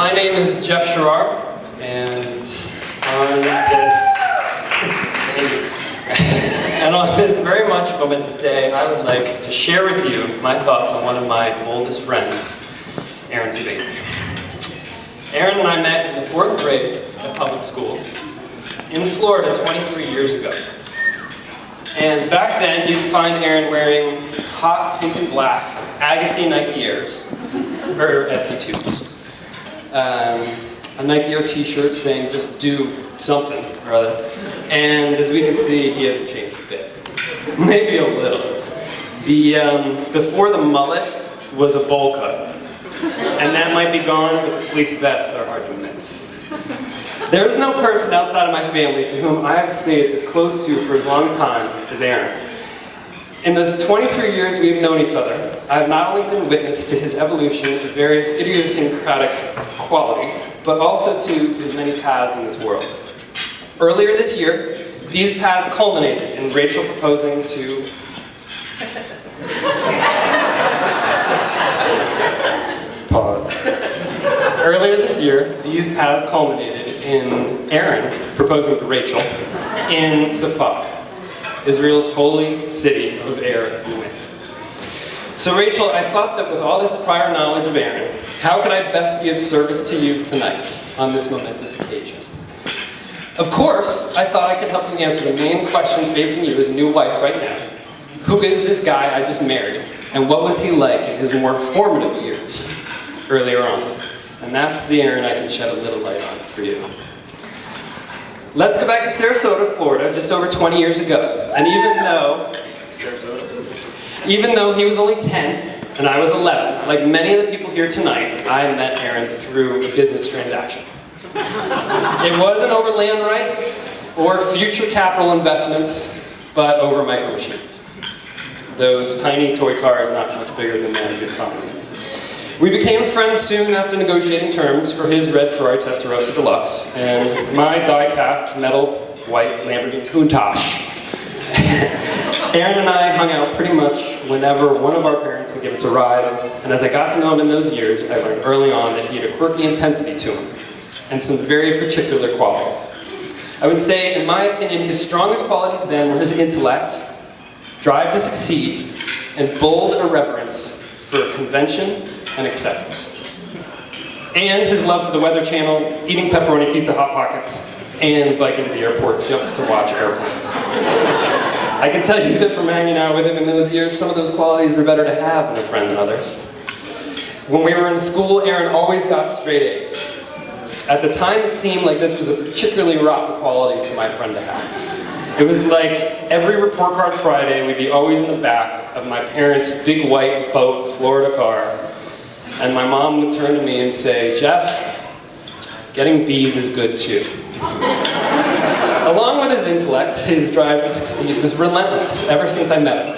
My name is Jeff Sherrar, and on this very much momentous day, I would like to share with you my thoughts on one of my oldest friends, Aaron Zubady. Aaron and I met in the 4th grade at public school in Florida 23 years ago. And back then, you could find Aaron wearing hot pink and black Agassi Nike Airs, or SC2s. A Nike Air t-shirt saying, just do something or other. And as we can see, he hasn't changed a bit. Maybe a little. Before the mullet was a bowl cut. And that might be gone, but the fleece vests are hard to miss. There is no person outside of my family to whom I have stayed as close to for as long a time as Aaron. In the 23 years we have known each other, I have not only been witness to his evolution of various idiosyncratic qualities, but also to his many paths in this world. Earlier this year, these paths culminated in Rachel proposing to... Pause. Earlier this year, these paths culminated in Aaron proposing to Rachel in Safad, Israel's holy city of air and wind. So Rachel, I thought that with all this prior knowledge of Aaron, how could I best be of service to you tonight on this momentous occasion? Of course, I thought I could help you answer the main question facing you as a new wife right now. Who is this guy I just married? And what was he like in his more formative years earlier on? And that's the Aaron I can shed a little light on for you. Let's go back to Sarasota, Florida, just over 20 years ago. And even though he was only 10 and I was 11, like many of the people here tonight, I met Aaron through a business transaction. It wasn't over land rights or future capital investments, but over micro machines. Those tiny toy cars not much bigger than man could find. We became friends soon after negotiating terms for his red Ferrari Testarossa Deluxe and my die-cast metal white Lamborghini Countach. Aaron and I hung out pretty much whenever one of our parents would give us a ride, and as I got to know him in those years, I learned early on that he had a quirky intensity to him and some very particular qualities. I would say, in my opinion, his strongest qualities then were his intellect, drive to succeed, and bold irreverence for convention and acceptance. And his love for the Weather Channel, eating pepperoni pizza Hot Pockets, and biking to the airport just to watch airplanes. I can tell you that from hanging out with him in those years, some of those qualities were better to have in a friend than others. When we were in school, Aaron always got straight A's. At the time, it seemed like this was a particularly rotten quality for my friend to have. It was like every report card Friday, we'd be always in the back of my parents' big white boat Florida car, and my mom would turn to me and say, "Jeff, getting B's is good too." Along with his intellect, his drive to succeed was relentless ever since I met him.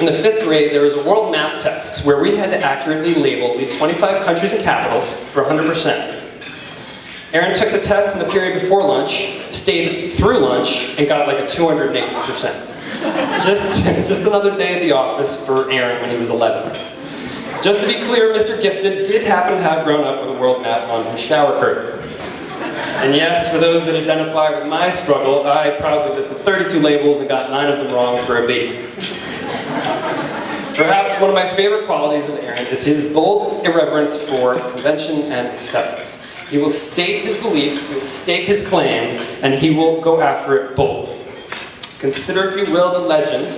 In the 5th grade, there was a world map test where we had to accurately label at least 25 countries and capitals for 100%. Aaron took the test in the period before lunch, stayed through lunch, and got like a 280%. Just another day at the office for Aaron when he was 11. Just to be clear, Mr. Gifted did happen to have grown up with a world map on his shower curtain. And yes, for those that identify with my struggle, I proudly listed 32 labels and got 9 of them wrong for a B. Perhaps one of my favorite qualities of Aaron is his bold irreverence for convention and acceptance. He will state his belief, he will stake his claim, and he will go after it bold. Consider, if you will, the legend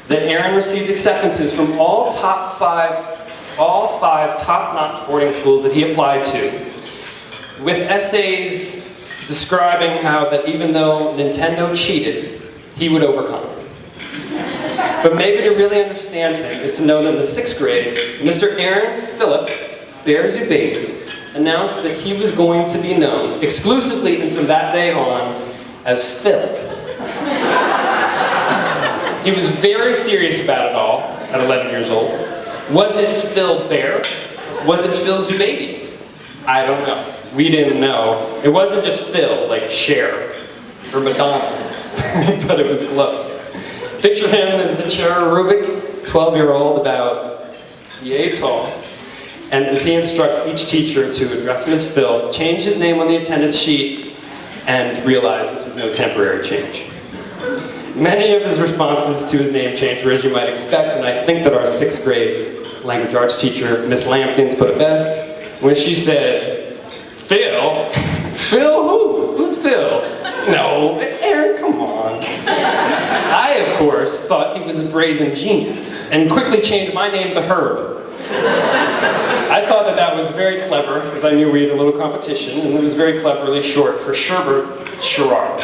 that Aaron received acceptances from all 5 top-notch boarding schools that he applied to, with essays describing how that even though Nintendo cheated, he would overcome. But maybe to really understand him is to know that in the 6th grade, Mr. Aaron Philip Bear Zubady announced that he was going to be known exclusively and from that day on as Phil. He was very serious about it all at 11 years old. Was it Phil Bear? Was it Phil Zubady? I don't know. We didn't know. It wasn't just Phil, like Cher or Madonna, but it was close. Picture him as the Cher Rubik, 12-year-old, about yay tall. And as he instructs each teacher to address him as Phil, change his name on the attendance sheet and realize this was no temporary change. Many of his responses to his name change were as you might expect, and I think that our 6th grade language arts teacher, Miss Lampkins, put it best when she said, "Phil? Phil who? Who's Phil? No, Aaron, come on." I, of course, thought he was a brazen genius and quickly changed my name to Herb. I thought that that was very clever because I knew we had a little competition, and it was very cleverly short for Sherbert Sherrard.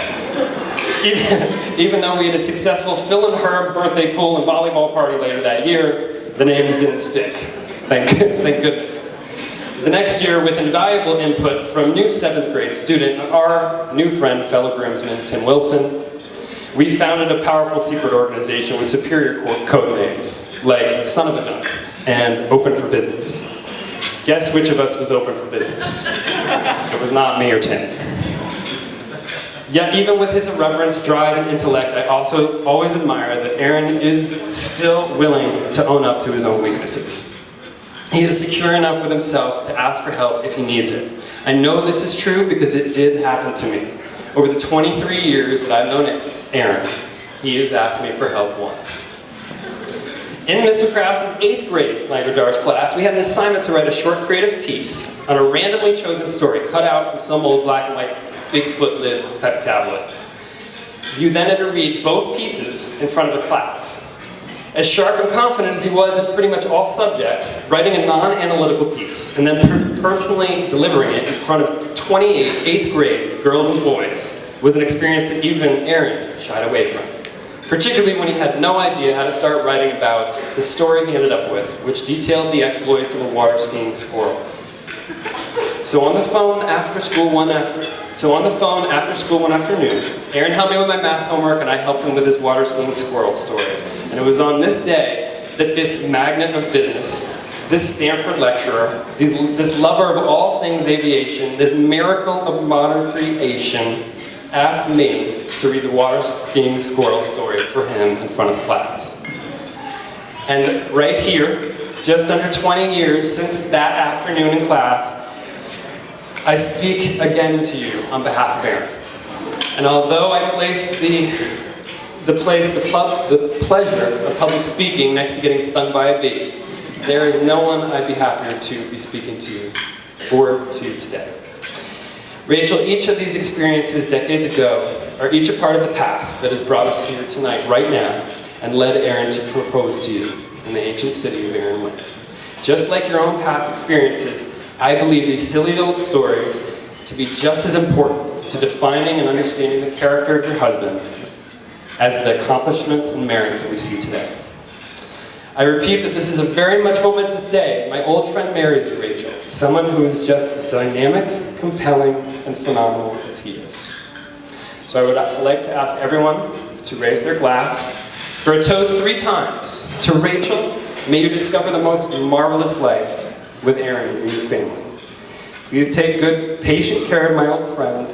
Even though we had a successful Phil and Herb birthday pool and volleyball party later that year, the names didn't stick. Thank goodness. The next year, with invaluable input from new 7th grade student, our new friend, fellow groomsman, Tim Wilson, we founded a powerful secret organization with superior code names, like Son of a Duck and Open for Business. Guess which of us was open for business? It was not me or Tim. Yet even with his irreverence, drive, and intellect, I also always admire that Aaron is still willing to own up to his own weaknesses. He is secure enough with himself to ask for help if he needs it. I know this is true because it did happen to me. Over the 23 years that I've known Aaron, he has asked me for help once. In Mr. Krause's 8th grade language arts class, we had an assignment to write a short creative piece on a randomly chosen story cut out from some old black and white Bigfoot Lives type tablet. You then had to read both pieces in front of the class. As sharp and confident as he was in pretty much all subjects, writing a non-analytical piece and then personally delivering it in front of 28 8th grade girls and boys was an experience that even Aaron shied away from. Particularly when he had no idea how to start writing about the story he ended up with, which detailed the exploits of a water skiing squirrel. So on the phone after school one afternoon, Aaron helped me with my math homework and I helped him with his water skiing squirrel story. And it was on this day that this magnate of business, this Stanford lecturer, this lover of all things aviation, this miracle of modern creation, asked me to read the water skiing squirrel story for him in front of class. And right here, just under 20 years since that afternoon in class, I speak again to you on behalf of Aaron. And although I place the pleasure of public speaking next to getting stung by a bee, there is no one I'd be happier to be speaking to you or to today. Rachel, each of these experiences decades ago are each a part of the path that has brought us here tonight, right now, and led Aaron to propose to you in the ancient city of Aaron. Just like your own past experiences, I believe these silly old stories to be just as important to defining and understanding the character of your husband as the accomplishments and merits that we see today. I repeat that this is a very much momentous day as my old friend marries Rachel, someone who is just as dynamic, compelling, and phenomenal as he is. So I would like to ask everyone to raise their glass for a toast 3 times. To Rachel, may you discover the most marvelous life with Aaron and your family. Please take good, patient care of my old friend,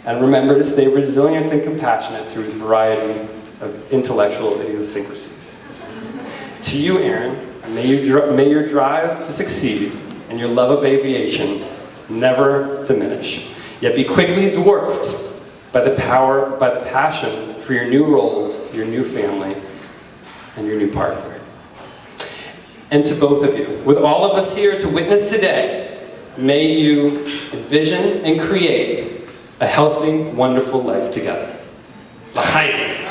and remember to stay resilient and compassionate through his variety of intellectual idiosyncrasies. To you, Aaron, may your drive to succeed and your love of aviation never diminish, yet be quickly dwarfed by the passion for your new roles, your new family, and your new partner. And to both of you, with all of us here to witness today, may you envision and create a healthy, wonderful life together. L'chaim.